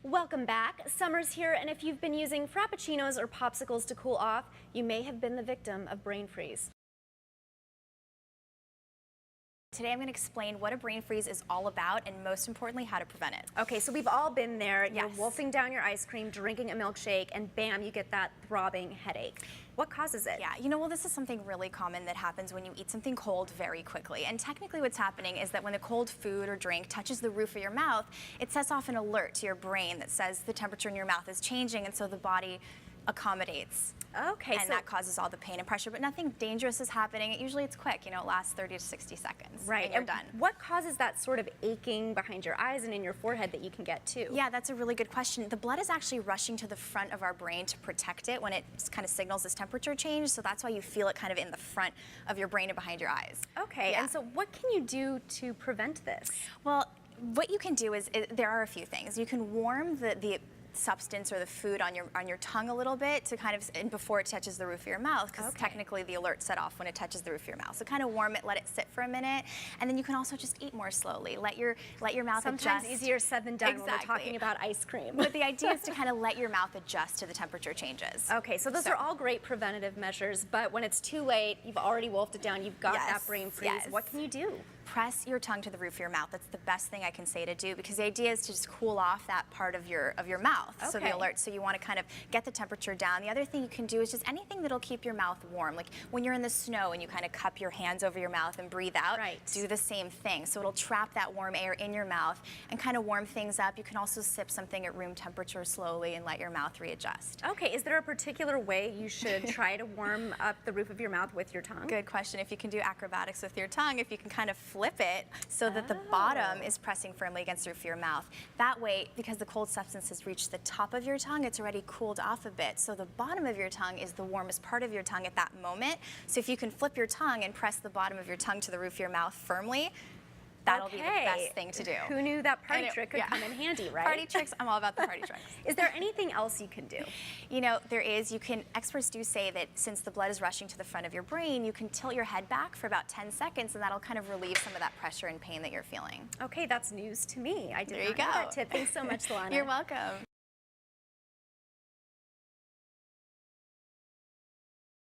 Welcome back. Summer's here, and if you've been using frappuccinos or popsicles to cool off, you may have been the victim of brain freeze. Today I'm going to explain what a brain freeze is all about and most importantly how to prevent it. Okay, so we've all been there. Yes. You're wolfing down your ice cream, drinking a milkshake, and bam, you get that throbbing headache. What causes it? Yeah, well, this is something really common that happens when you eat something cold very quickly. And technically what's happening is that when the cold food or drink touches the roof of your mouth, it sets off an alert to your brain that says the temperature in your mouth is changing, and so the body accommodates. Okay, and that causes all the pain and pressure, but nothing dangerous is happening. Usually it's quick, it lasts 30 to 60 seconds. Right, and you're done. What causes that sort of aching behind your eyes and in your forehead that you can get too? Yeah, that's a really good question. The blood is actually rushing to the front of our brain to protect it when it kind of signals this temperature change, so that's why you feel it kind of in the front of your brain and behind your eyes. Okay, yeah. And so what can you do to prevent this? Well, what you can do is, there are a few things. You can warm the substance or the food on your tongue a little bit to kind of, and before it touches the roof of your mouth, because technically the alert set off when it touches the roof of your mouth. So kind of warm it, let it sit for a minute, and then you can also just eat more slowly. Let your mouth adjust. Sometimes easier said than done when we're talking about ice cream. But the idea is to kind of let your mouth adjust to the temperature changes. Okay, so those are all great preventative measures, but when it's too late, you've already wolfed it down, you've got that brain freeze. Yes. What can you do? Press your tongue to the roof of your mouth. That's the best thing I can say to do, because the idea is to just cool off that part of your mouth. Okay. So the alert, so you want to kind of get the temperature down. The other thing you can do is just anything that'll keep your mouth warm. Like when you're in the snow and you kind of cup your hands over your mouth and breathe out, do the same thing. So it'll trap that warm air in your mouth and kind of warm things up. You can also sip something at room temperature slowly and let your mouth readjust. Okay, is there a particular way you should try to warm up the roof of your mouth with your tongue? Good question. If you can do acrobatics with your tongue, if you can kind of flip it so that the bottom is pressing firmly against the roof of your mouth. That way, because the cold substance has reached the top of your tongue, it's already cooled off a bit. So the bottom of your tongue is the warmest part of your tongue at that moment. So if you can flip your tongue and press the bottom of your tongue to the roof of your mouth firmly, that'll be the best thing to do. Who knew that party trick could come in handy, right? Party tricks, I'm all about the party tricks. Is there anything else you can do? There is. Experts do say that since the blood is rushing to the front of your brain, you can tilt your head back for about 10 seconds, and that'll kind of relieve some of that pressure and pain that you're feeling. Okay, that's news to me. I did not know that tip. Thanks so much, Lana. You're welcome.